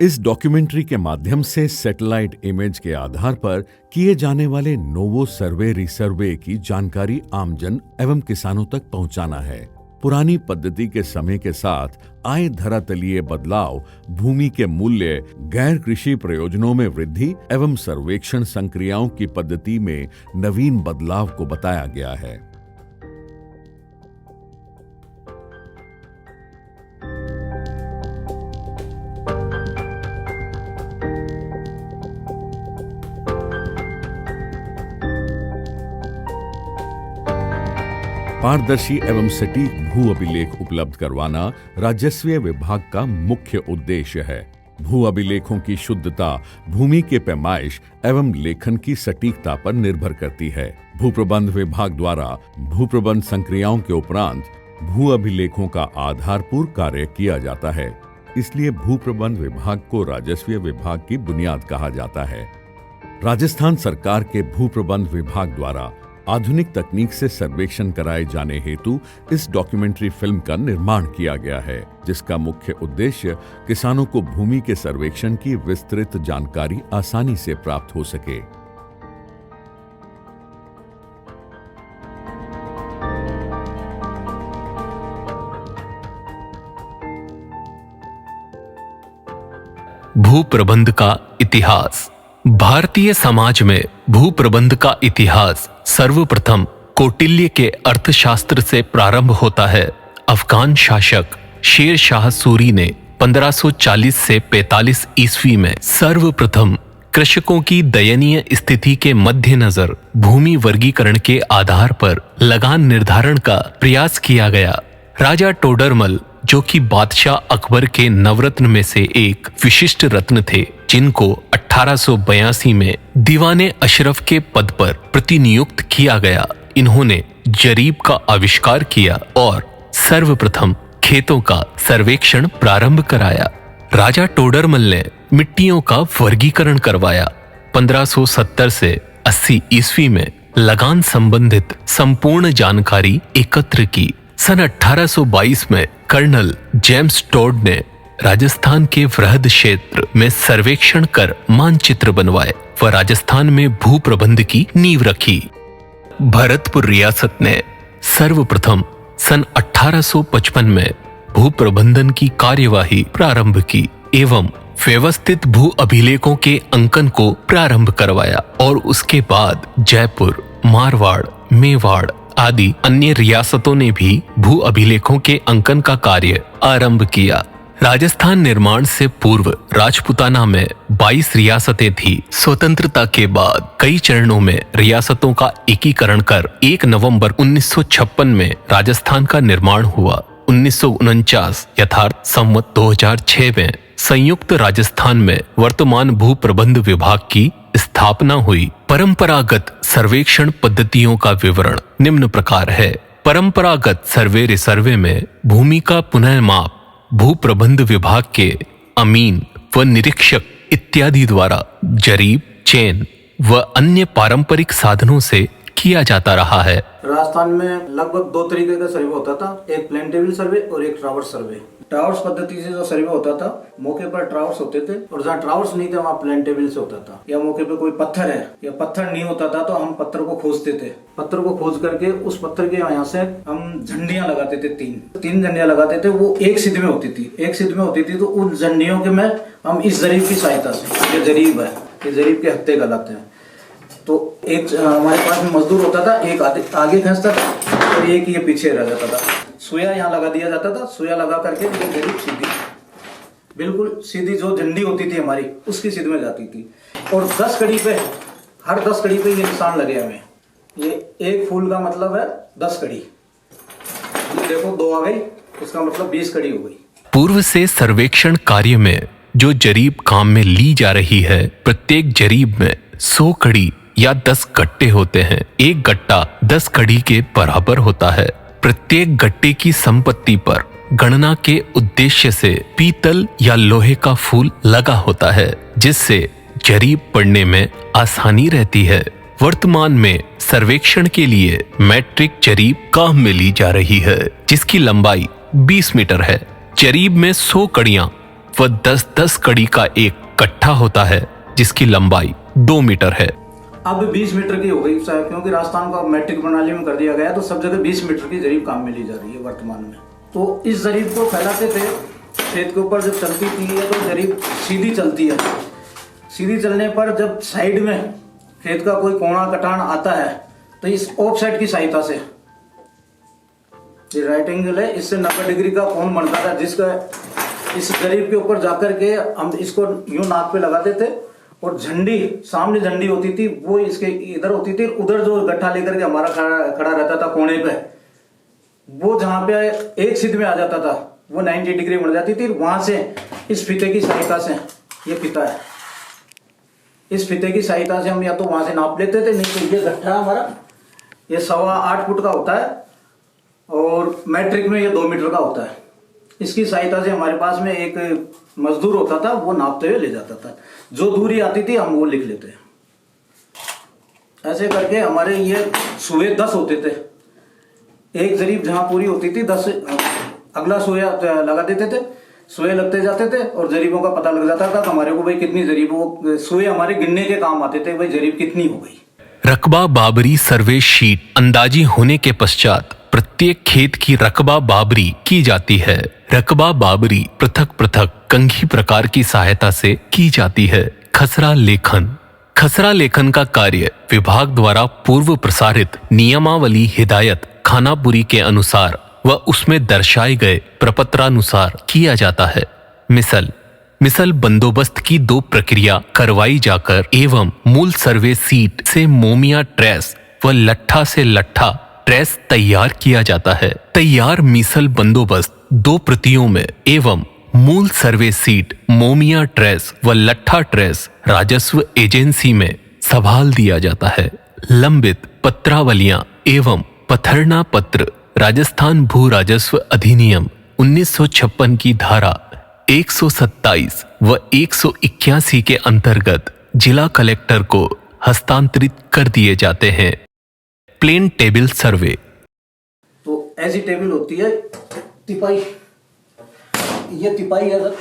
इस डॉक्यूमेंट्री के माध्यम से सैटेलाइट इमेज के आधार पर किए जाने वाले नोवो सर्वे रिसर्वे की जानकारी आमजन एवं किसानों तक पहुंचाना है। पुरानी पद्धति के समय के साथ आए धरातलीय बदलाव, भूमि के मूल्य, गैर कृषि प्रयोजनों में वृद्धि एवं सर्वेक्षण संक्रियाओं की पद्धति में नवीन बदलाव को बताया गया है। पारदर्शी एवं सटीक भू अभिलेख उपलब्ध करवाना राजस्व विभाग का मुख्य उद्देश्य है। भू अभिलेखों की शुद्धता भूमि के पैमाइश एवं लेखन की सटीकता पर निर्भर करती है। भू प्रबंध विभाग द्वारा भू प्रबंध संक्रियाओं के उपरांत भू अभिलेखों का आधारपूर्ण कार्य किया जाता है। इसलिए भू प्रबंध विभाग को राजस्व विभाग की बुनियाद कहा जाता है। राजस्थान सरकार के भू प्रबंध विभाग द्वारा आधुनिक तकनीक से सर्वेक्षण कराए जाने हेतु इस डॉक्यूमेंट्री फिल्म का निर्माण किया गया है, जिसका मुख्य उद्देश्य किसानों को भूमि के सर्वेक्षण की विस्तृत जानकारी आसानी से प्राप्त हो सके। भू प्रबंध का इतिहास। भारतीय समाज में भू प्रबंध का इतिहास सर्वप्रथम कौटिल्य के अर्थशास्त्र से प्रारंभ होता है। अफगान शासक शेर शाह सूरी ने 1540 से 45 ईस्वी में सर्वप्रथम कृषकों की दयनीय स्थिति के मद्देनजर भूमि वर्गीकरण के आधार पर लगान निर्धारण का प्रयास किया गया। राजा टोडरमल, जो कि बादशाह अकबर के नवरत्न में से एक विशिष्ट रत्न थे, जिनको 1882 में दीवाने अशरफ के पद पर प्रतिनियुक्त किया गया, इन्होंने जरीब का आविष्कार किया और सर्वप्रथम खेतों का सर्वेक्षण प्रारंभ कराया। राजा टोडरमल ने मिट्टियों का वर्गीकरण करवाया। 1570 से 80 ईस्वी में लगान संबंधित संपूर्ण जानकारी एकत्र की। सन 1822 में कर्नल जेम्स टोड ने राजस्थान के वृहद क्षेत्र में सर्वेक्षण कर मानचित्र बनवाए व राजस्थान में भू प्रबंध की नींव रखी। भरतपुर रियासत ने सर्वप्रथम सन 1855 में भू प्रबंधन की कार्यवाही प्रारंभ की एवं व्यवस्थित भू अभिलेखों के अंकन को प्रारंभ करवाया और उसके बाद जयपुर, मारवाड़, मेवाड़ आदि अन्य रियासतों ने भी भू अभिलेखों के अंकन का कार्य आरंभ किया। राजस्थान निर्माण से पूर्व राजपूताना में 22 रियासतें थी। स्वतंत्रता के बाद कई चरणों में रियासतों का एकीकरण कर 1 नवंबर 1956 में राजस्थान का निर्माण हुआ। 1949 यथार्थ संवत 2006 में संयुक्त राजस्थान में वर्तमान भू प्रबंध विभाग की स्थापना हुई। परंपरागत सर्वेक्षण पद्धतियों का विवरण निम्न प्रकार है। परंपरागत सर्वे रिसर्वे में भूमि का पुनः माप भू प्रबंध विभाग के अमीन व निरीक्षक इत्यादि द्वारा जरीब, चेन व अन्य पारंपरिक साधनों से किया जाता रहा है। राजस्थान में लगभग 2 तरीके का सर्वे होता था, एक प्लेन टेबल सर्वे और एक ट्रावर्स सर्वे। ट्रावर्स पद्धति से जो सर्वे होता था, मौके पर ट्रावर्स होते थे और जहाँ ट्रावर्स नहीं थे वहाँ प्लेन टेबल से होता था। या मौके पे कोई पत्थर है या पत्थर नहीं होता था तो हम पत्थर को खोजते थे। पत्थर को खोज करके उस पत्थर के यहाँ से हम झंडियां लगाते थे। तीन झंडियां लगाते थे, वो एक सिद्ध में होती थी। तो उन झंडियों के में हम इस जरीब की सहायता से, ये जरीब है, ये जरीब के हत्थे गलाते हैं। तो एक हमारे पास में मजदूर होता था, एक आगे खींचता था और एक ये पीछे रह जाता था। सुया यहाँ लगा दिया जाता था। सुया लगा करके ये जरीब सीधी, बिल्कुल सीधी जो झंडी होती थी हमारी, उसकी सीध में जाती थी। और 10 कड़ी पे, हर 10 कड़ी पे ये निशान लगे हुए। ये एक फूल का मतलब है 10 कड़ी। देखो 2 आ गई, उसका मतलब 20 कड़ी हो गई। पूर्व से सर्वेक्षण कार्य में जो जरीब काम में ली जा रही है, प्रत्येक जरीब में 100 कड़ी या 10 गट्टे होते हैं। एक गट्टा 10 कड़ी के बराबर होता है। प्रत्येक गट्टे की संपत्ति पर गणना के उद्देश्य से पीतल या लोहे का फूल लगा होता है, जिससे जरीब पढ़ने में आसानी रहती है। वर्तमान में सर्वेक्षण के लिए मैट्रिक जरीब काम में ली जा रही है, जिसकी लंबाई 20 मीटर है। जरीब में 100 कड़ियां व 10-10 कड़ी का एक कट्ठा होता है जिसकी लंबाई 2 मीटर है। अब 20 मीटर की हो गई क्योंकि राजस्थान को मैट्रिक प्रणाली में कर दिया गया, तो सब जगह 20 मीटर की जरीब काम में ली जा रही है वर्तमान में। तो इस जरीब को फैलाते थे खेत के ऊपर, जब चलती थी तो जरीब सीधी चलती है। सीधी चलने पर जब साइड में खेत का कोई कोना कटान आता है तो इस ऑफ साइड की सहायता से, ये राइट एंगल है, इससे 90 डिग्री का कोण बनता था, जिसका इस जरीब के ऊपर जाकर के हम इसको यूं नाक पे लगाते थे और झंडी, सामने झंडी होती थी वो इसके इधर होती थी, उधर जो गट्ठा लेकर के हमारा खड़ा रहता था कोने पे, वो जहां पे एक सिद्ध में आ जाता था वो 90 डिग्री बन जाती थी। वहां से इस फीते की सहायता से, ये फीता है, इस फीते की सहायता से हम या तो वहां से नाप लेते थे, नहीं तो ये गट्ठा हमारा ये 8.25 फुट का होता है और मैट्रिक में ये 2 मीटर का होता है। इसकी सहायता से हमारे पास में एक मजदूर होता था, वो नापते हुए ले जाता था, जो दूरी आती थी हम वो लिख लेते। ऐसे करके हमारे ये सुए 10 होते थे, एक जरीब जहां पूरी होती थी 10 अगला सुया लगा देते थे, सुए लगते जाते थे और जरीबों का पता लग जाता था कि हमारे को भाई कितनी जरीब, वो सुए हमारे गिनने के काम आते थे, भाई जरीब कितनी हो गई। रकबा बाबरी सर्वे शीट अंदाजी होने के पश्चात प्रत्येक खेत की रकबा बाबरी की जाती है। रकबा बाबरी पृथक पृथक कंघी प्रकार की सहायता से की जाती है। खसरा लेखन। खसरा लेखन का कार्य विभाग द्वारा पूर्व प्रसारित नियमावली हिदायत खानापुरी के अनुसार व उसमें दर्शाए गए प्रपत्रानुसार किया जाता है। मिसल बंदोबस्त की 2 प्रक्रिया करवाई जाकर एवं मूल सर्वे सीट से मोमिया ट्रेस व लट्ठा से लट्ठा ट्रेस तैयार किया जाता है। तैयार मिसल बंदोबस्त 2 प्रतियों में एवं मूल सर्वे सीट मोमिया ट्रेस व लट्ठा ट्रेस राजस्व एजेंसी में संभाल दिया जाता है। लंबित पत्रावलियां एवं पथरना पत्र राजस्थान भू राजस्व अधिनियम 1956 की धारा 127 व 181 के अंतर्गत जिला कलेक्टर को हस्तांतरित कर दिए जाते हैं। Plane table survey. तो ऐसी टेबल होती है तिपाई, ये तिपाई है सर,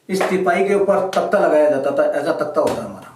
इस तिपाई के ऊपर तख्ता लगाया जाता था, ऐसा तख्ता होता है हमारा।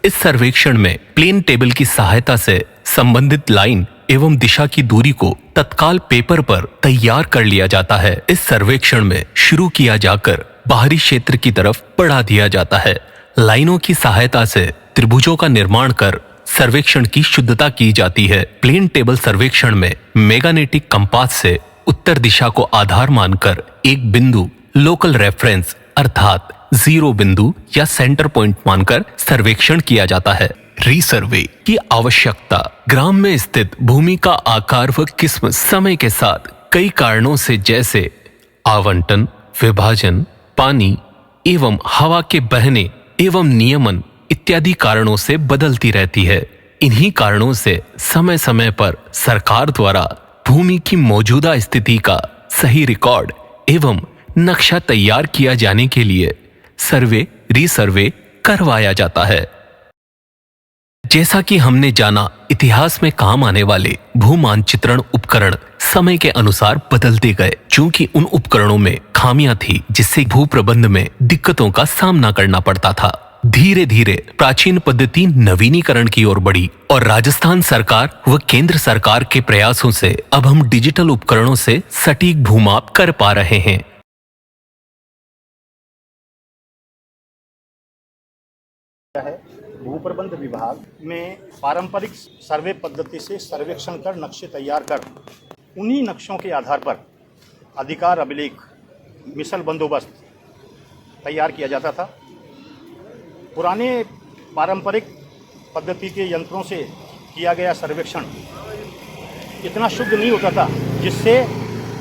इस सर्वेक्षण में प्लेन टेबल की सहायता से संबंधित लाइन एवं दिशा की दूरी को तत्काल पेपर पर तैयार कर लिया जाता है। इस सर्वेक्षण में शुरू किया जाकर बाहरी क्षेत्र की तरफ बढ़ा दिया जाता है। लाइनों की सहायता से त्रिभुजों का निर्माण कर सर्वेक्षण की शुद्धता की जाती है। प्लेन टेबल सर्वेक्षण में मैग्नेटिक कंपास से उत्तर दिशा को आधार मानकर एक बिंदु लोकल रेफरेंस अर्थात 0 बिंदु या सेंटर पॉइंट मानकर सर्वेक्षण किया जाता है। रीसर्वे की आवश्यकता। ग्राम में स्थित भूमि का आकार व किस्म समय के साथ कई कारणों से जैसे आवंटन, विभाजन, पानी एवं हवा के बहने एवं नियमन इत्यादि कारणों से बदलती रहती है। इन्हीं कारणों से समय समय पर सरकार द्वारा भूमि की मौजूदा स्थिति का सही रिकॉर्ड एवं नक्शा तैयार किया जाने के लिए सर्वे रीसर्वे करवाया जाता है। जैसा कि हमने जाना, इतिहास में काम आने वाले भू मानचित्रण उपकरण समय के अनुसार बदलते गए, चूंकि उन उपकरणों में खामियां थी जिससे भू प्रबंध में दिक्कतों का सामना करना पड़ता था। धीरे धीरे प्राचीन पद्धति नवीनीकरण की ओर बढ़ी और राजस्थान सरकार व केंद्र सरकार के प्रयासों से अब हम डिजिटल उपकरणों से सटीक भूमाप कर पा रहे हैं। भू प्रबंध विभाग में पारंपरिक सर्वे पद्धति से सर्वेक्षण कर नक्शे तैयार कर उन्हीं नक्शों के आधार पर अधिकार अभिलेख मिसल बंदोबस्त तैयार किया जाता था। पुराने पारंपरिक पद्धति के यंत्रों से किया गया सर्वेक्षण इतना शुद्ध नहीं होता था, जिससे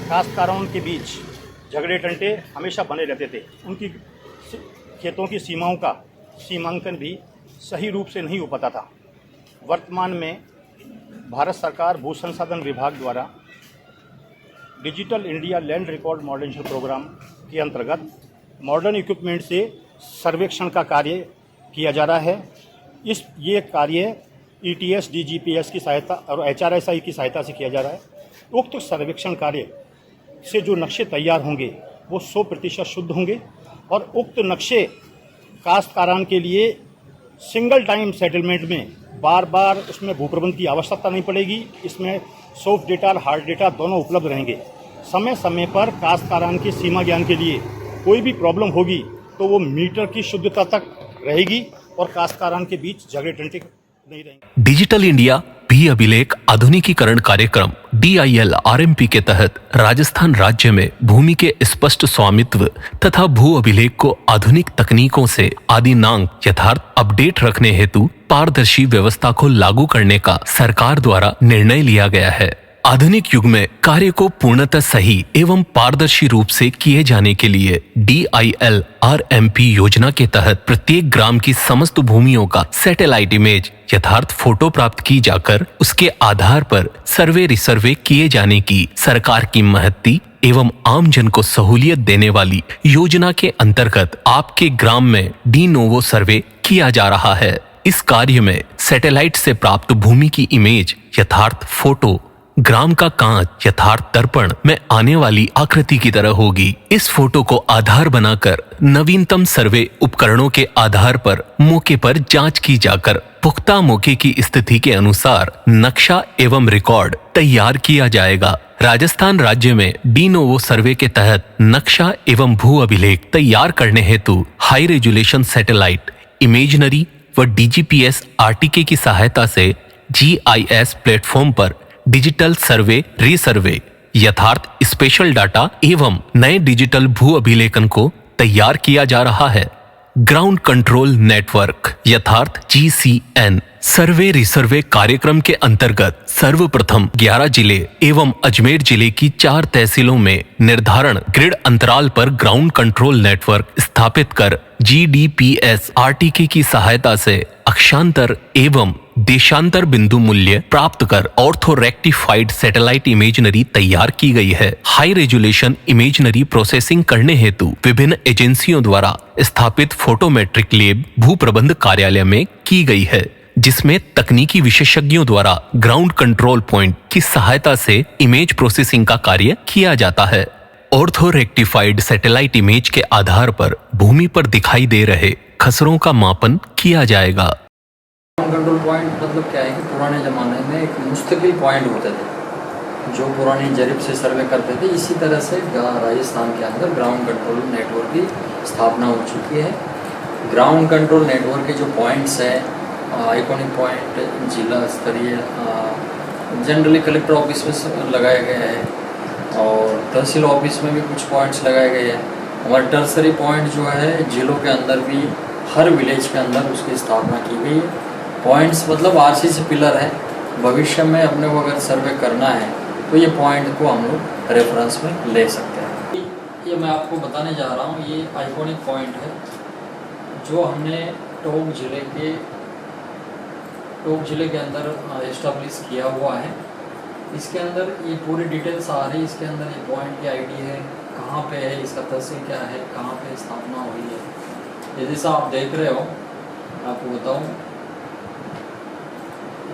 काश्तकारों के बीच झगड़े टंटे हमेशा बने रहते थे। उनकी खेतों की सीमाओं का सीमांकन भी सही रूप से नहीं हो पाता था। वर्तमान में भारत सरकार भू संसाधन विभाग द्वारा digital India land record modernisation programme के अंतर्गत मॉडर्न इक्विपमेंट से सर्वेक्षण का कार्य किया जा रहा है। ये कार्य ETS DGPS की सहायता और HRSI की सहायता से किया जा रहा है। उक्त सर्वेक्षण कार्य से जो नक्शे तैयार होंगे वो 100% शुद्ध होंगे और उक्त नक्शे काश्तकारान के लिए सिंगल टाइम सेटलमेंट में बार बार उसमें भूप्रबंध की आवश्यकता नहीं पड़ेगी। इसमें सॉफ्ट डेटा और हार्ड डेटा दोनों उपलब्ध रहेंगे। समय समय पर काश्तकारान के सीमा ज्ञान के लिए कोई भी प्रॉब्लम होगी तो वो मीटर की शुद्धता तक रहेगी और काश्तकारान के बीच झगड़े टंटे नहीं रहेंगे। डिजिटल इंडिया भी अभिलेख आधुनिकीकरण कार्यक्रम DIL RMP के तहत राजस्थान राज्य में भूमि के स्पष्ट स्वामित्व तथा भू अभिलेख को आधुनिक तकनीकों से आदिनांक यथार्थ अपडेट रखने हेतु पारदर्शी व्यवस्था को लागू करने का सरकार द्वारा निर्णय लिया गया है। आधुनिक युग में कार्य को पूर्णतः सही एवं पारदर्शी रूप से किए जाने के लिए DIL RMP योजना के तहत प्रत्येक ग्राम की समस्त भूमियों का सैटेलाइट इमेज यथार्थ फोटो प्राप्त की जाकर उसके आधार पर सर्वे रिसर्वे किए जाने की सरकार की महत्ती एवं आम जन को सहूलियत देने वाली योजना के अंतर्गत आपके ग्राम में डी नोवो सर्वे किया जा रहा है। इस कार्य में सैटेलाइट से प्राप्त भूमि की इमेज यथार्थ फोटो ग्राम का कांच यथार्थ दर्पण में आने वाली आकृति की तरह होगी। इस फोटो को आधार बनाकर नवीनतम सर्वे उपकरणों के आधार पर मौके पर जांच की जाकर पुख्ता मौके की स्थिति के अनुसार नक्शा एवं रिकॉर्ड तैयार किया जाएगा। राजस्थान राज्य में डी नोवो सर्वे के तहत नक्शा एवं भू अभिलेख तैयार करने हेतु हाई रेजुलेशन सैटेलाइट इमेजनरी व DGPS RTK की सहायता से GIS प्लेटफॉर्म पर डिजिटल सर्वे रीसर्वे यथार्थ स्पेशल डाटा एवं नए डिजिटल भू अभिलेखन को तैयार किया जा रहा है। ग्राउंड कंट्रोल नेटवर्क यथार्थ GCN सर्वे रिसर्वे कार्यक्रम के अंतर्गत सर्वप्रथम 11 जिले एवं अजमेर जिले की 4 तहसीलों में निर्धारण ग्रिड अंतराल पर ग्राउंड कंट्रोल नेटवर्क स्थापित कर GDPS RTK की सहायता से अक्षांतर एवं देशांतर बिंदु मूल्य प्राप्त कर ऑर्थो रेक्टिफाइड सैटेलाइट इमेजनरी तैयार की गई है। हाई रेजुलेशन इमेजनरी प्रोसेसिंग करने हेतु विभिन्न एजेंसियों द्वारा स्थापित फोटोमेट्रिक लैब भू प्रबंध कार्यालय में की गई है, जिसमें तकनीकी विशेषज्ञों द्वारा ग्राउंड कंट्रोल पॉइंट की सहायता से इमेज प्रोसेसिंग का कार्य किया जाता है। ऑर्थो रेक्टिफाइड सैटेलाइट इमेज के आधार पर भूमि पर दिखाई दे रहे खसरों का मापन किया जाएगा। कंट्रोल पॉइंट मतलब क्या है कि पुराने ज़माने में एक मुस्तकिल पॉइंट होते थे जो पुरानी जरिब से सर्वे करते थे। इसी तरह से राजस्थान के अंदर ग्राउंड कंट्रोल नेटवर्क की स्थापना हो चुकी है। ग्राउंड कंट्रोल नेटवर्क के जो पॉइंट्स हैं, आइकॉनिक पॉइंट जिला स्तरीय जनरली कलेक्टर ऑफिस में लगाया गया है और तहसील ऑफिस में भी कुछ पॉइंट्स लगाए गए हैं। हमारे टर्सरी पॉइंट जो है जिलों के अंदर भी हर विलेज के अंदर उसकी स्थापना की गई है। पॉइंट्स मतलब RCC पिलर है। भविष्य में अपने को अगर सर्वे करना है तो ये पॉइंट को हम लोग रेफरेंस में ले सकते हैं। ये मैं आपको बताने जा रहा हूँ, ये आइकॉनिक पॉइंट है जो हमने टोंक जिले के अंदर इस्टेब्लिश किया हुआ है। इसके अंदर ये पूरी डिटेल्स आ रही है। इसके अंदर ये पॉइंट की ID है, कहाँ पे है, इसका तहसील क्या है, कहाँ पे स्थापना हुई है। ये जैसा आप देख रहे हो, आपको बताऊँ,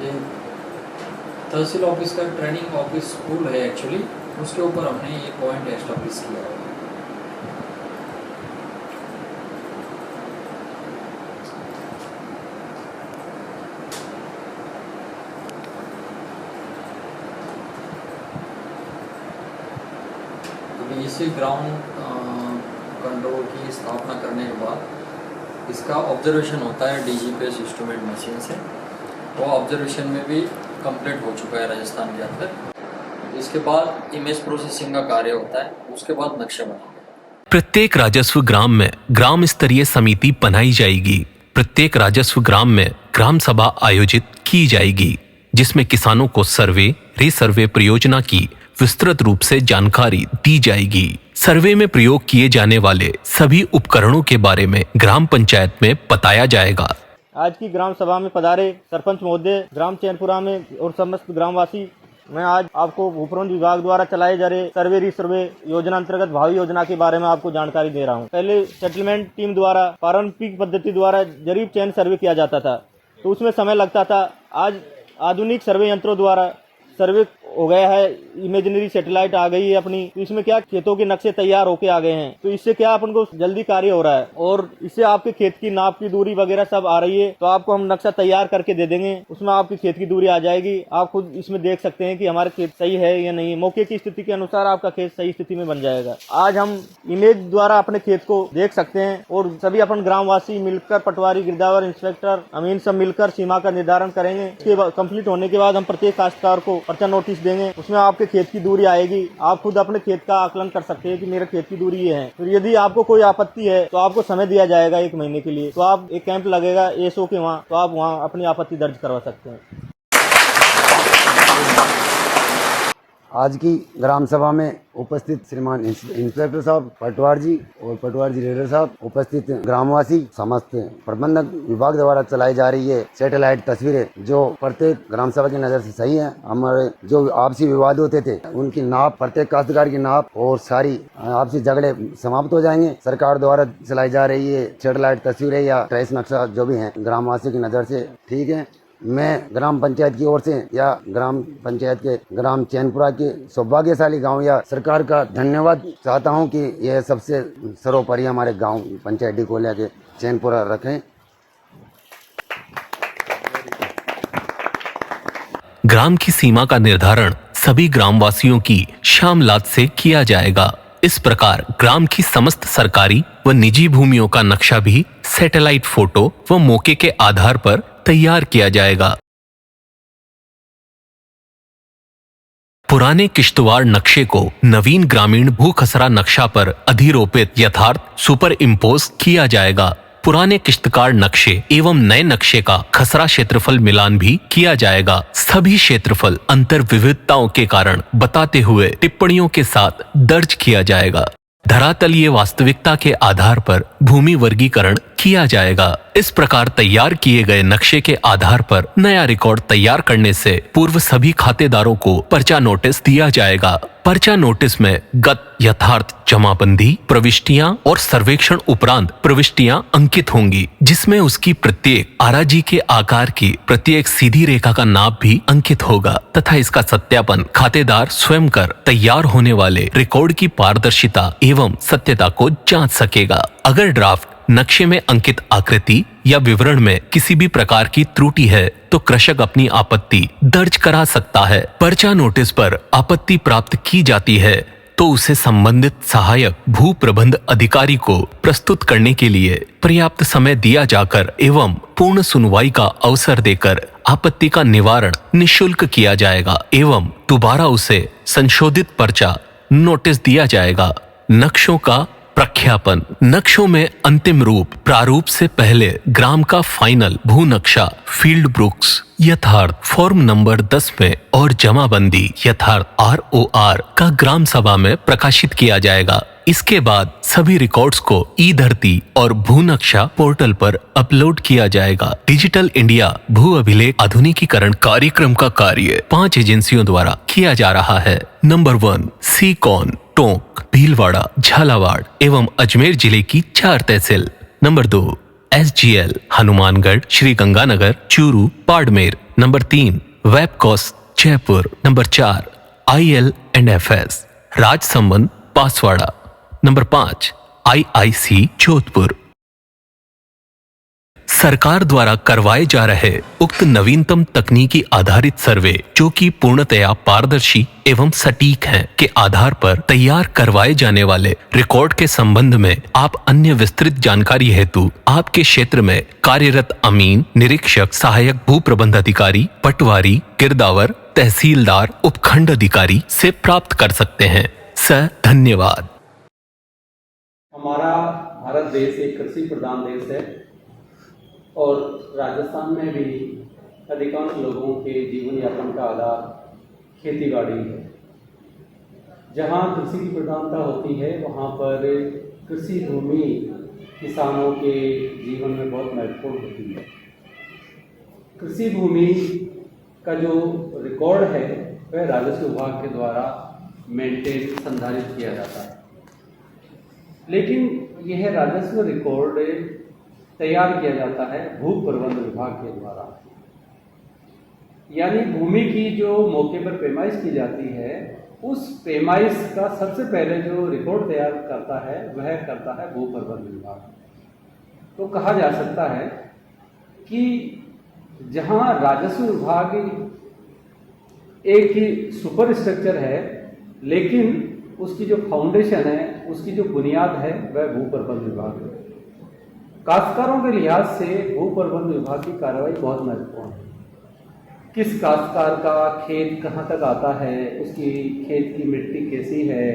ये तहसील ऑफिस का ट्रेनिंग ऑफिस स्कूल है एक्चुअली, उसके ऊपर हमने ये पॉइंट एस्टेब्लिश किया है। इसी ग्राउंड कंट्रोल की स्थापना करने के बाद इसका ऑब्जर्वेशन होता है DGPS इंस्ट्रूमेंट मशीन से। वो ऑब्जर्वेशन में भी कंप्लीट हो चुका है राजस्थान के अंदर। इसके बाद इमेज प्रोसेसिंग का कार्य होता है, उसके बाद नक्शा बनाएंगे। प्रत्येक राजस्व ग्राम में ग्राम स्तरीय समिति बनाई जाएगी। प्रत्येक राजस्व ग्राम में ग्राम सभा आयोजित की जाएगी, जिसमें किसानों को सर्वे रीसर्वे परियोजना की विस्तृत रूप से जानकारी दी जाएगी। सर्वे में प्रयोग किए जाने वाले सभी उपकरणों के बारे में ग्राम पंचायत में बताया जाएगा। आज की ग्राम सभा में पधारे सरपंच महोदय, ग्राम चैनपुरा में और समस्त ग्रामवासी, मैं आज आपको भूप्रबंध विभाग द्वारा चलाए जा रहे सर्वे रीसर्वे योजना अंतर्गत भावी योजना के बारे में आपको जानकारी दे रहा हूँ। पहले सेटलमेंट टीम द्वारा पारंपरिक पद्धति द्वारा जरीब चयन सर्वे किया जाता था, तो उसमें समय लगता था। आज आधुनिक सर्वे यंत्रों द्वारा सर्वे हो गया है, इमेजिनरी सैटेलाइट आ गई है अपनी, तो इसमें क्या खेतों के नक्शे तैयार होके आ गए हैं, तो इससे क्या अपन को जल्दी कार्य हो रहा है और इससे आपके खेत की नाप की दूरी वगैरह सब आ रही है। तो आपको हम नक्शा तैयार करके दे देंगे, उसमें आपकी खेत की दूरी आ जाएगी। आप खुद इसमें देख सकते हैं कि हमारा खेत सही है या नहीं। मौके की स्थिति के अनुसार आपका खेत सही स्थिति में बन जाएगा। आज हम इमेज द्वारा अपने खेत को देख सकते हैं और सभी अपन ग्रामवासी मिलकर, पटवारी, गिरदावर, इंस्पेक्टर, अमीन सब मिलकर सीमा का निर्धारण करेंगे। इसके कंप्लीट होने के बाद हम प्रत्येक काश्तकार को पर्चा नोटिस देंगे, उसमें आपके खेत की दूरी आएगी। आप खुद अपने खेत का आकलन कर सकते हैं कि मेरे खेत की दूरी ये है। फिर यदि आपको कोई आपत्ति है तो आपको समय दिया जाएगा 1 महीने के लिए, तो आप एक कैंप लगेगा एसओ के वहाँ, तो आप वहाँ अपनी आपत्ति दर्ज करवा सकते हैं। आज की ग्राम सभा में उपस्थित श्रीमान इंस्पेक्टर साहब, पटवार जी और पटवार जी रेडर साहब, उपस्थित ग्रामवासी, समस्त प्रबंधक विभाग द्वारा चलाई जा रही है सैटेलाइट तस्वीरें जो प्रत्येक ग्राम सभा की नज़र से सही है। हमारे जो आपसी विवाद होते थे उनकी नाप, प्रत्येक काश्तकार की नाप और सारी आपसी झगड़े समाप्त हो जाएंगे। सरकार द्वारा चलाई जा रही है सैटेलाइट तस्वीरें या ट्रेस नक्शा जो भी है ग्रामवासी की नज़र से ठीक है। मैं ग्राम पंचायत की ओर से या ग्राम पंचायत के ग्राम चैनपुरा के सौभाग्यशाली गांव या सरकार का धन्यवाद चाहता हूं कि यह सबसे सर्वोपरि हमारे गांव पंचायत डिकोलिया के चैनपुरा रखें। ग्राम की सीमा का निर्धारण सभी ग्रामवासियों की शामलात से किया जाएगा। इस प्रकार ग्राम की समस्त सरकारी व निजी भूमियों का नक्शा भी सैटेलाइट फोटो व मौके के आधार पर तैयार किया जाएगा। पुराने किश्तवाड़ नक्शे को नवीन ग्रामीण भू खसरा नक्शा पर अधिरोपित यथार्थ सुपर इम्पोज किया जाएगा। पुराने किश्तकाड़ नक्शे एवं नए नक्शे का खसरा क्षेत्रफल मिलान भी किया जाएगा। सभी क्षेत्रफल अंतर विविधताओं के कारण बताते हुए टिप्पणियों के साथ दर्ज किया जाएगा। धरातलीय वास्तविकता के आधार पर भूमि वर्गीकरण किया जाएगा। इस प्रकार तैयार किए गए नक्शे के आधार पर नया रिकॉर्ड तैयार करने से पूर्व सभी खातेदारों को पर्चा नोटिस दिया जाएगा। पर्चा नोटिस में गत यथार्थ जमाबंदी, प्रविष्टियां और सर्वेक्षण उपरांत प्रविष्टियां अंकित होंगी, जिसमें उसकी प्रत्येक आराजी के आकार की प्रत्येक सीधी रेखा का नाप भी अंकित होगा तथा इसका सत्यापन खातेदार स्वयं कर तैयार होने वाले रिकॉर्ड की पारदर्शिता एवं सत्यता को जांच सकेगा। अगर ड्राफ्ट नक्शे में अंकित आकृति या विवरण में किसी भी प्रकार की त्रुटि है तो कृषक अपनी आपत्ति दर्ज करा सकता है। पर्चा नोटिस पर आपत्ति प्राप्त की जाती है तो उसे संबंधित सहायक भू प्रबंध अधिकारी को प्रस्तुत करने के लिए पर्याप्त समय दिया जाकर एवं पूर्ण सुनवाई का अवसर देकर आपत्ति का निवारण निःशुल्क किया जाएगा एवं दोबारा उसे संशोधित पर्चा नोटिस दिया जाएगा। नक्शों का प्रख्यापन। नक्शों में अंतिम रूप प्रारूप से पहले ग्राम का फाइनल भू नक्शा फील्ड बुक्स यथार्थ फॉर्म नंबर 10 में और जमाबंदी यथार्थ ROR का ग्राम सभा में प्रकाशित किया जाएगा। इसके बाद सभी रिकॉर्ड्स को ई धरती और भू नक्शा पोर्टल पर अपलोड किया जाएगा। डिजिटल इंडिया भू अभिलेख आधुनिकीकरण कार्यक्रम का कार्य 5 एजेंसियों द्वारा किया जा रहा है। नंबर 1 सीकॉन, टोंक, भीलवाड़ा, झालावाड़ एवं अजमेर जिले की 4 tehsil. Number 2 SGL, Hanumangarh, Shri Ganganagar, Churu, Barmer. Number 3 वेबकॉस, Jaipur. Number 4 IL&FS, Rajsamand, Banswara. Number 5 IIC, Jodhpur. सरकार द्वारा करवाए जा रहे उक्त नवीनतम तकनीकी आधारित सर्वे जो कि पूर्णतया पारदर्शी एवं सटीक हैं के आधार पर तैयार करवाए जाने वाले रिकॉर्ड के संबंध में आप अन्य विस्तृत जानकारी हेतु आपके क्षेत्र में कार्यरत अमीन, निरीक्षक, सहायक भू प्रबंध अधिकारी, पटवारी, गिरदावर, तहसीलदार, उपखंड अधिकारी से प्राप्त कर सकते हैं। धन्यवाद। हमारा भारत देश एक कृषि प्रधान देश है और राजस्थान में भी अधिकांश लोगों के जीवन यापन का आधार खेती बाड़ी है। जहाँ कृषि की प्रधानता होती है वहाँ पर कृषि भूमि किसानों के जीवन में बहुत महत्वपूर्ण होती है। कृषि भूमि का जो रिकॉर्ड है वह राजस्व विभाग के द्वारा मेंटेन संधारित किया जाता है, लेकिन यह राजस्व रिकॉर्ड तैयार किया जाता है भू प्रबंध विभाग के द्वारा। यानी भूमि की जो मौके पर पैमाइश की जाती है, उस पैमाइश का सबसे पहले जो रिकॉर्ड तैयार करता है वह करता है भू प्रबंध विभाग। तो कहा जा सकता है कि जहां राजस्व विभाग एक ही सुपर स्ट्रक्चर है, लेकिन उसकी जो फाउंडेशन है, उसकी जो बुनियाद है, वह भू प्रबंध विभाग है। काश्तकारों के लिहाज से भू प्रबंध विभाग की कार्रवाई बहुत महत्वपूर्ण है। किस काश्तकार का खेत कहाँ तक आता है, उसकी खेत की मिट्टी कैसी है,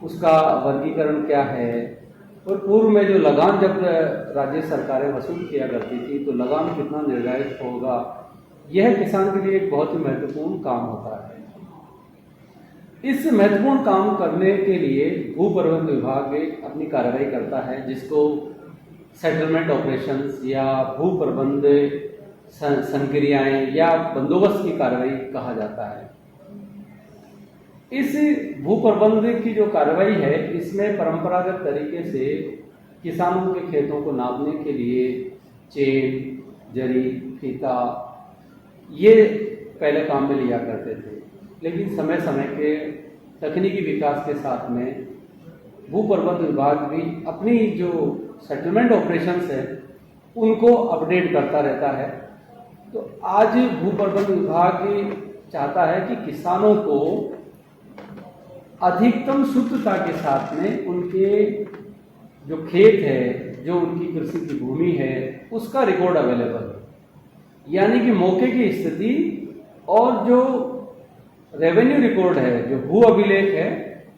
उसका वर्गीकरण क्या है, और पूर्व में जो लगान जब राज्य सरकारें वसूल किया करती थी तो लगान कितना निर्धारित होगा, यह किसान के लिए एक बहुत ही महत्वपूर्ण काम होता है। इस महत्वपूर्ण काम करने के लिए भू प्रबंध विभाग अपनी कार्रवाई करता है, जिसको सेटलमेंट ऑपरेशंस या भू प्रबंध संक्रियाएं या बंदोबस्त की कार्रवाई कहा जाता है। इस भू प्रबंध की जो कार्रवाई है, इसमें परंपरागत तरीके से किसानों के खेतों को नापने के लिए चेन, जरी, फीता ये पहले काम में लिया करते थे, लेकिन समय समय के तकनीकी विकास के साथ में भू प्रबंध विभाग भी अपनी जो सेटलमेंट ऑपरेशंस है उनको अपडेट करता रहता है। तो आज भू प्रबंध विभाग चाहता है कि किसानों को अधिकतम शुद्धता के साथ में उनके जो खेत है, जो उनकी कृषि की भूमि है, उसका रिकॉर्ड अवेलेबल है। यानी कि मौके की स्थिति और जो रेवेन्यू रिकॉर्ड है, जो भू अभिलेख है,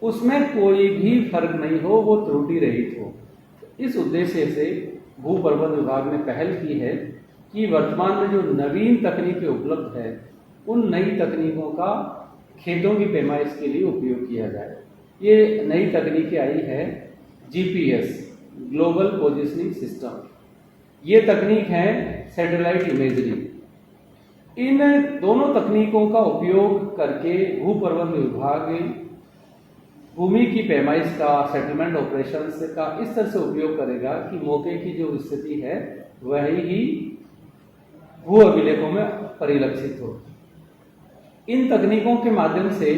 उसमें कोई भी फर्क नहीं हो, वो त्रुटि रहित हो। इस उद्देश्य से भू प्रबंध विभाग ने पहल की है कि वर्तमान में जो नवीन तकनीकें उपलब्ध है, उन नई तकनीकों का खेतों की पैमाइश के लिए उपयोग किया जाए। ये नई तकनीकें आई है GPS, ग्लोबल पोजिशनिंग सिस्टम। ये तकनीक है सैटेलाइट इमेजरी। इन दोनों तकनीकों का उपयोग करके भू प्रबंध विभाग भूमि की पैमाइश का, सेटलमेंट ऑपरेशंस का इस तरह से उपयोग करेगा कि मौके की जो स्थिति है वही ही भू अभिलेखों में परिलक्षित हो। इन तकनीकों के माध्यम से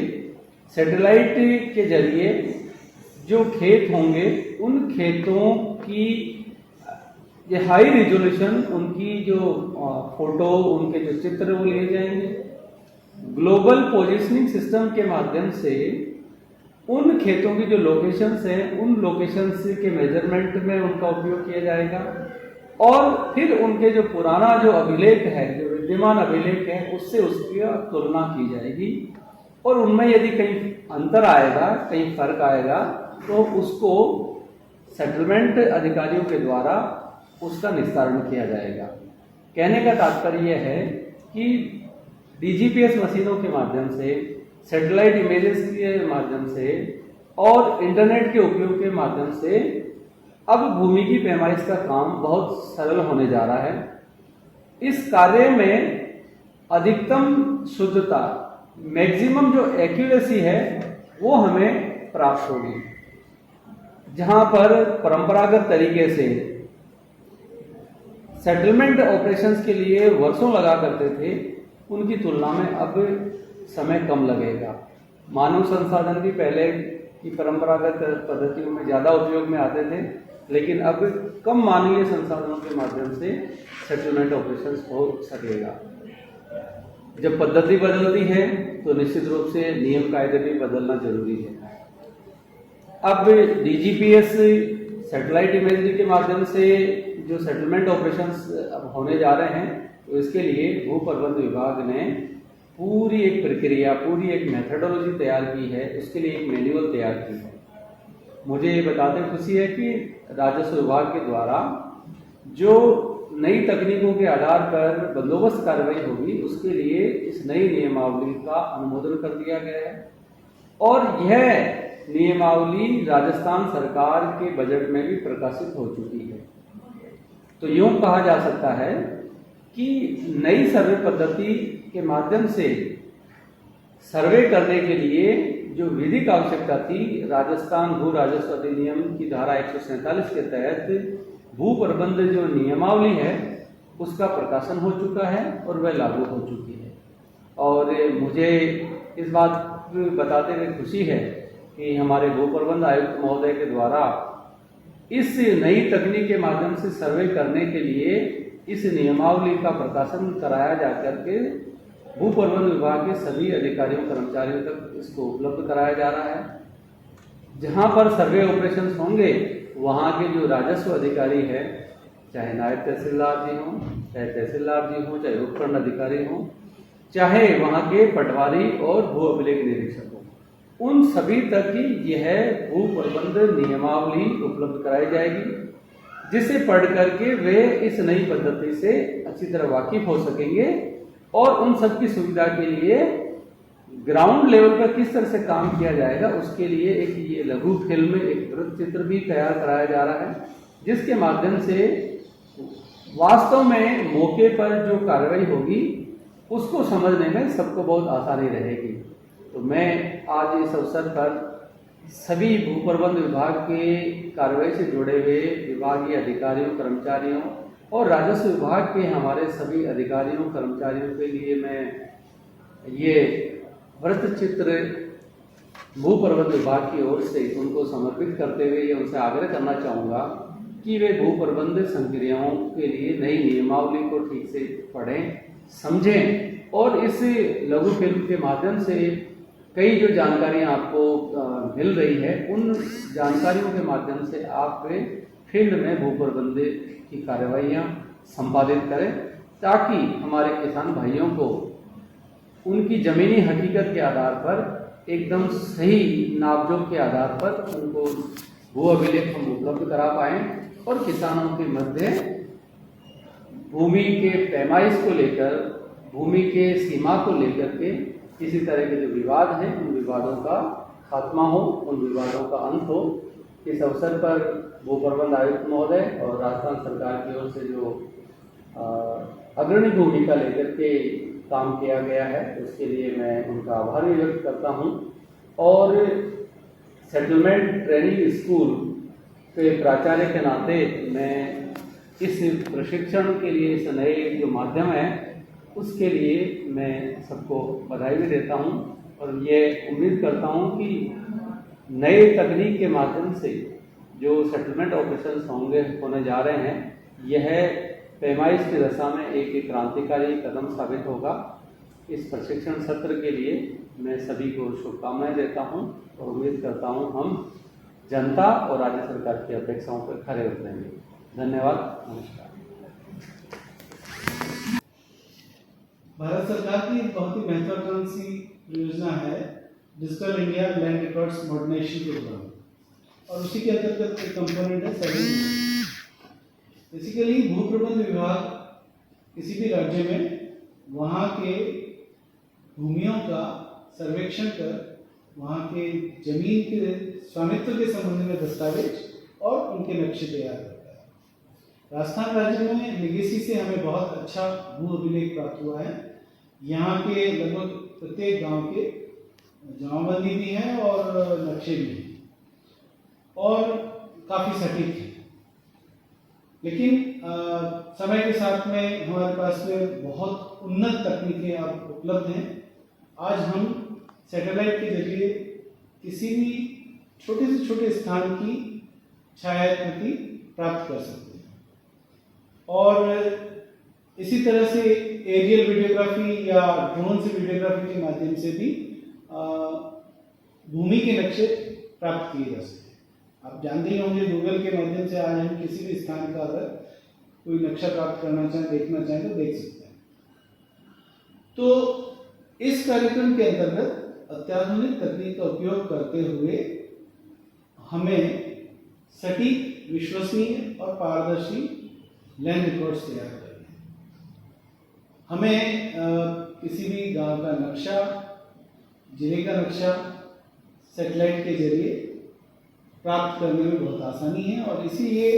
सैटेलाइट के जरिए जो खेत होंगे, उन खेतों की ये हाई रिजोल्यूशन, उनकी जो फोटो, उनके जो चित्र वो लिए जाएंगे। ग्लोबल पोजिशनिंग सिस्टम के माध्यम से उन खेतों की जो लोकेशंस हैं, उन लोकेशंस के मेजरमेंट में उनका उपयोग किया जाएगा और फिर उनके जो पुराना जो अभिलेख है, जो विद्यमान अभिलेख है, उससे उसकी तुलना की जाएगी और उनमें यदि कहीं अंतर आएगा, कहीं फर्क आएगा, तो उसको सेटलमेंट अधिकारियों के द्वारा उसका निस्तारण किया जाएगा। कहने का तात्पर्य यह है कि DGPS मशीनों के माध्यम से, सैटेलाइट इमेजेस के माध्यम से और इंटरनेट के उपयोग के माध्यम से अब भूमि की पैमाइश का काम बहुत सरल होने जा रहा है। इस कार्य में अधिकतम शुद्धता, मैक्सिमम जो एक्यूरेसी है, वो हमें प्राप्त होगी। जहां पर परंपरागत तरीके से सेटलमेंट ऑपरेशंस के लिए वर्षों लगा करते थे, उनकी तुलना में अब समय कम लगेगा। मानव संसाधन भी पहले की परंपरागत पद्धतियों में ज़्यादा उपयोग में आते थे, लेकिन अब कम मानवीय संसाधनों के माध्यम से सेटलमेंट ऑपरेशंस हो सकेगा। जब पद्धति बदलती है तो निश्चित रूप से नियम कायदे भी बदलना जरूरी है। अब DGPS सैटेलाइट इमेजरी के माध्यम से जो सेटलमेंट ऑपरेशंस अब होने जा रहे हैं, तो इसके लिए भू प्रबंध विभाग ने पूरी एक प्रक्रिया, पूरी एक मेथडोलॉजी तैयार की है। उसके लिए एक मैनुअल तैयार की है। मुझे ये बताते खुशी है कि राजस्व विभाग के द्वारा जो नई तकनीकों के आधार पर बंदोबस्त कार्रवाई होगी, उसके लिए इस नई नियमावली का अनुमोदन कर दिया गया है और यह नियमावली राजस्थान सरकार के बजट में भी प्रकाशित हो चुकी है। तो यूं कहा जा सकता है कि नई सर्वे पद्धति के माध्यम से सर्वे करने के लिए जो विधिक आवश्यकता थी, राजस्थान भू राजस्व अधिनियम की धारा 147 के तहत भू प्रबंध जो नियमावली है, उसका प्रकाशन हो चुका है और वह लागू हो चुकी है। और मुझे इस बात बताते हुए खुशी है कि हमारे भू प्रबंध आयुक्त महोदय के द्वारा इस नई तकनीक के माध्यम से सर्वे करने के लिए इस नियमावली का प्रकाशन कराया जा करके भू प्रबंध विभाग के सभी अधिकारियों कर्मचारियों तक इसको उपलब्ध कराया जा रहा है। जहाँ पर सर्वे ऑपरेशंस होंगे वहाँ के जो राजस्व अधिकारी है, चाहे नायब तहसीलदार जी हों, चाहे तहसीलदार जी हों, चाहे उपखंड अधिकारी हों, चाहे वहाँ के पटवारी और भू अभिलेख निरीक्षक हों, उन सभी तक ही यह भू प्रबंध नियमावली उपलब्ध कराई जाएगी, जिसे पढ़ करके वे इस नई पद्धति से अच्छी तरह वाकिफ हो सकेंगे और उन सब की सुविधा के लिए ग्राउंड लेवल पर किस तरह से काम किया जाएगा उसके लिए एक ये लघु फिल्म, एक वृत्त चित्र भी तैयार कराया जा रहा है, जिसके माध्यम से वास्तव में मौके पर जो कार्रवाई होगी उसको समझने में सबको बहुत आसानी रहेगी। तो मैं आज इस अवसर पर सभी भू प्रबंध विभाग के कार्रवाई से जुड़े हुए विभागीय अधिकारियों, कर्मचारियों और राजस्व विभाग के हमारे सभी अधिकारियों, कर्मचारियों के लिए मैं ये वृत्त चित्र भू प्रबंध विभाग की ओर से उनको समर्पित करते हुए ये उनसे आग्रह करना चाहूँगा कि वे भू प्रबंध संक्रियाओं के लिए नई नियमावली को ठीक से पढ़ें, समझें और इस लघु फिल्म के माध्यम से कई जो जानकारियाँ आपको मिल रही है उन जानकारियों के माध्यम से आप फील्ड में भू प्रबंध की कार्रवाइयाँ संपादित करें, ताकि हमारे किसान भाइयों को उनकी ज़मीनी हकीकत के आधार पर एकदम सही नापजोक के आधार पर उनको भू अभिलेख हम उपलब्ध करा पाएँ और किसानों के मध्य भूमि के पैमाइश को लेकर, भूमि के सीमा को लेकर के किसी तरह के जो विवाद हैं उन विवादों का खात्मा हो, उन विवादों का अंत हो। इस अवसर पर भू प्रबंध आयुक्त महोदय और राजस्थान सरकार की ओर से जो अग्रणी भूमिका लेकर के काम किया गया है उसके लिए मैं उनका आभार भी व्यक्त करता हूँ। और सेटलमेंट ट्रेनिंग स्कूल के प्राचार्य के नाते मैं इस प्रशिक्षण के लिए, इस नए जो माध्यम है उसके लिए मैं सबको बधाई भी देता हूं और ये उम्मीद करता हूं कि नए तकनीक के माध्यम से जो सेटलमेंट ऑपरेशंस होने जा रहे हैं यह पैमाइश की दशा में एक क्रांतिकारी कदम साबित होगा। इस प्रशिक्षण सत्र के लिए मैं सभी को शुभकामनाएं देता हूं और उम्मीद करता हूं हम जनता और राज्य सरकार की अपेक्षाओं पर खरे उतरेंगे। धन्यवाद, नमस्कार। भारत सरकार की बहुत ही महत्वाकांक्षी योजना है digital India land records modernisation programme और उसी के अंतर्गत एक कंपोनेंट है सर्वे। बेसिकली भू प्रबंध विभाग किसी भी राज्य में वहाँ के भूमियों का सर्वेक्षण कर वहाँ के जमीन के स्वामित्व के संबंध में दस्तावेज और उनके नक्शे तैयार करता है। राजस्थान राज्य में लेगेसी से हमें बहुत अच्छा भू अभिलेख प्राप्त हुआ है। यहाँ के लगभग प्रत्येक गांव के जमाबंदी भी है और नक्शे भी हैं और काफ़ी सटीक है। लेकिन समय के साथ में हमारे पास में बहुत उन्नत तकनीकें अब उपलब्ध हैं। आज हम सैटेलाइट के जरिए किसी भी छोटे से छोटे स्थान की छायाकृति प्राप्त कर सकते हैं और इसी तरह से एरियल वीडियोग्राफी या ड्रोन से वीडियोग्राफी के माध्यम से भी भूमि के नक्शे प्राप्त किए जा सकते हैं। आप जानते ही होंगे गूगल के माध्यम से आज हम किसी भी स्थान का अगर कोई नक्शा प्राप्त करना चाहें, देखना चाहें तो देख सकते हैं। तो इस कार्यक्रम के अंतर्गत अत्याधुनिक तकनीक का उपयोग करते हुए हमें सटीक, विश्वसनीय और पारदर्शी लैंड रिकॉर्ड्स तैयार करने हैं। हमें किसी भी गांव का नक्शा, जिले का नक्शा सैटेलाइट के जरिए प्राप्त करने में बहुत आसानी है और इसीलिए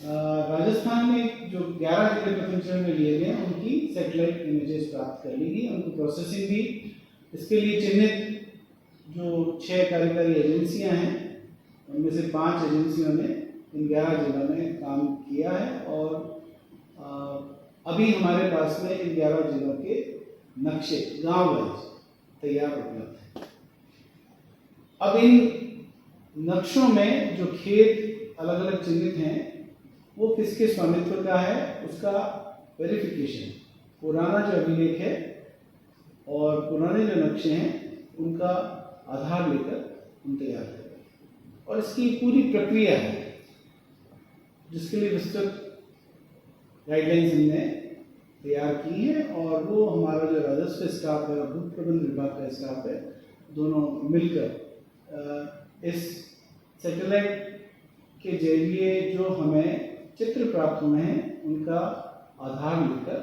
राजस्थान में जो 11 जिले प्रथम चरण में लिए गए उनकी सैटेलाइट इमेजेस प्राप्त कर ली गई। उनकी प्रोसेसिंग भी इसके लिए चिन्हित जो 6 कार्यकारी एजेंसियां हैं उनमें से 5 एजेंसियों ने इन 11 जिलों में काम किया है और अभी हमारे पास में इन 11 जिलों के नक्शे गांव वाइज तैयार उपलब्ध है। अब इन नक्शों में जो खेत अलग अलग चिन्हित हैं वो किसके स्वामित्व का है उसका वेरिफिकेशन पुराना जो अभिलेख है और पुराने जो नक्शे हैं उनका आधार लेकर हम तैयार करेंगे और इसकी पूरी प्रक्रिया है जिसके लिए विस्तृत गाइडलाइंस हमने तैयार की है और वो हमारा जो राजस्व स्टाफ है और भू प्रबंध विभाग का स्टाफ है दोनों मिलकर इस सैटेलाइट के जरिए जो हमें चित्र प्राप्त हुए हैं उनका आधार लेकर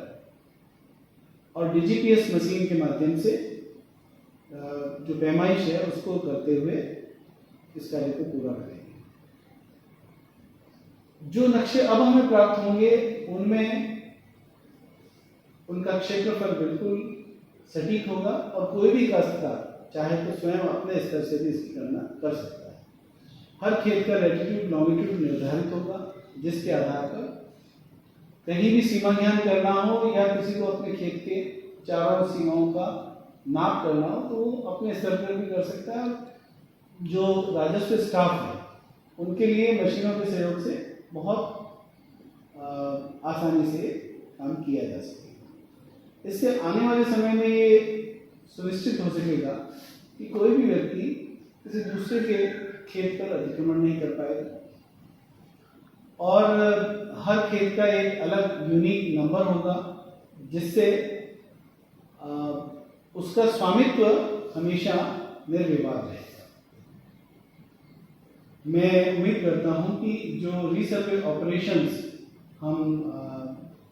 और डीजीपीएस मशीन के माध्यम से जो पैमाइश है उसको करते हुए इस कार्य को पूरा करेंगे। जो नक्शे अब हमें प्राप्त होंगे उनमें उनका क्षेत्रफल बिल्कुल सटीक होगा और कोई भी काश्तकार चाहे तो स्वयं अपने स्तर से भी इसकी गणना कर सकता है। हर खेत का लैटिट्यूड लॉन्गिट्यूड निर्धारित होगा जिसके आधार पर कहीं भी सीमा ज्ञान करना हो या किसी को अपने खेत के चारों सीमाओं का नाप करना हो तो वो अपने स्तर पर भी कर सकता है। जो राजस्व स्टाफ है उनके लिए मशीनों के सहयोग से बहुत आसानी से काम किया जा सकेगा। इससे आने वाले समय में ये सुनिश्चित हो सकेगा कि कोई भी व्यक्ति किसी दूसरे के खेत पर अतिक्रमण नहीं कर पाएगा और हर खेत का एक अलग यूनिक नंबर होगा जिससे उसका स्वामित्व हमेशा निर्विवाद रहेगा। मैं उम्मीद करता हूं कि जो रीसर्वे ऑपरेशंस हम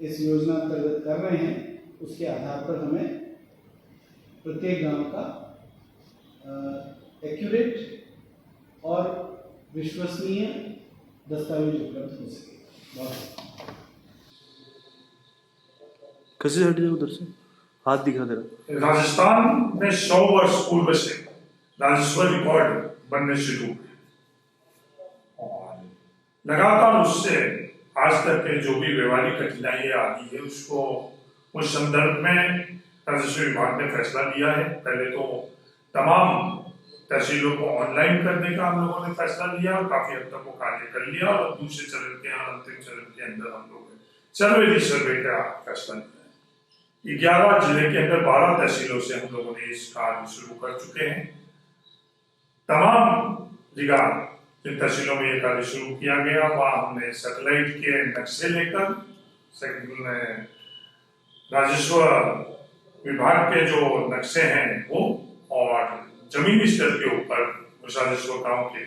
इस योजना अंतर्गत कर रहे हैं उसके आधार पर हमें प्रत्येक गांव का एक्यूरेट और विश्वसनीय दस्तावेज उपलब्ध हो सकेगा। कैसे हट जाए उधर से हाथ दिखा दे रहा। राजस्थान में 100 वर्ष पूर्व से राजस्व रिकॉर्ड बनने शुरू हुए और लगातार उससे आज तक के जो भी व्यवहारिक कठिनाइयां आती है उसको उस संदर्भ में राजस्व विभाग ने फैसला लिया है। पहले तो तमाम तहसीलों को ऑनलाइन करने का हम लोगों ने फैसला लिया और काफी हद तक वो कार्य कर लिया और दूसरे चरण के अंतिम चरण के अंदर हम लोग सर्वे रिसर्वे का फैसला लिया। 11 जिले के अंदर 12 तहसीलों से हम लोगों ने इस कार्य शुरू कर चुके हैं। तमाम जगह जिन तहसीलों में ये कार्य शुरू किया गया वहां हमने सैटेलाइट के नक्शे लेकर राजस्व विभाग के जो नक्शे हैं वो और जमीनी स्तर के ऊपर राजस्व गांव के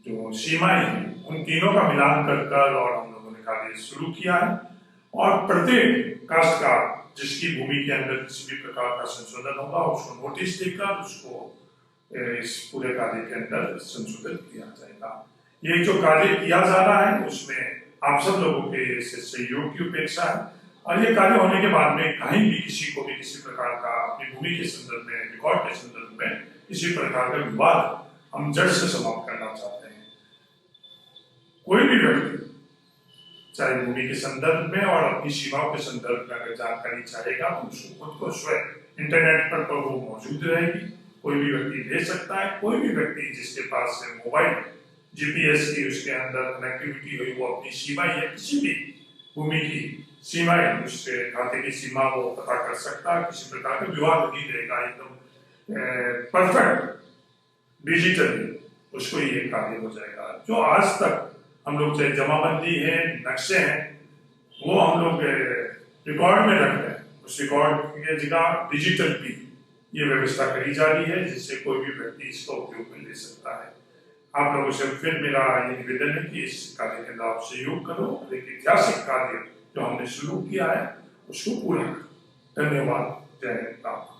जो सीमाएं हैं उन तीनों का मिलान कर और हम लोगों ने कार्य शुरू किया है और प्रत्येक काश्तकार जिसकी भूमि के अंदर किसी भी प्रकार का संशोधन होगा उसको नोटिस देकर उसको इस पूरे कार्य के अंदर संशोधित किया जाएगा। ये जो कार्य किया जा रहा है उसमें आप सब लोगों के सहयोग की अपेक्षा है और ये कार्य होने के बाद में कहीं भी किसी को भी किसी प्रकार का अपनी भूमि के संदर्भ में रिकॉर्ड के संदर्भ में किसी प्रकार का विवाद हम जड़ से समाप्त करना चाहते हैं। कोई भी व्यक्ति चाहे भूमि के संदर्भ में और अपनी सीमाओं के संदर्भ में अगर जानकारी चाहेगा तो उसको खुद को स्वयं इंटरनेट पर वो मौजूद रहेगी। कोई भी व्यक्ति ले सकता है। कोई भी व्यक्ति जिसके पास मोबाइल जीपीएस की उसके अंदर कनेक्टिविटी हुई वो अपनी सीमा या किसी भी भूमि की सीमाएं उससे खाते की सीमा वो पता कर सकता है। किसी प्रकार का विवाद नहीं रहेगा। एकदम परफेक्ट डिजिटली उसको ये कार्य हो जाएगा। जो आज तक हम लोग चाहे जमाबंदी है नक्शे हैं वो हम लोग रिकॉर्ड में रख रहे हैं उस रिकॉर्ड की जगह डिजिटल भी ये व्यवस्था करी जा रही है जिससे कोई भी व्यक्ति इसका उपयोग में ले सकता है। आप लोगों से फिर मेरा ये निवेदन है कि इस कार्य के अंदर आप सहयोग करो। एक ऐतिहासिक कार्य जो हमने शुरू किया है उसको पूरा करो। धन्यवाद। जय राम।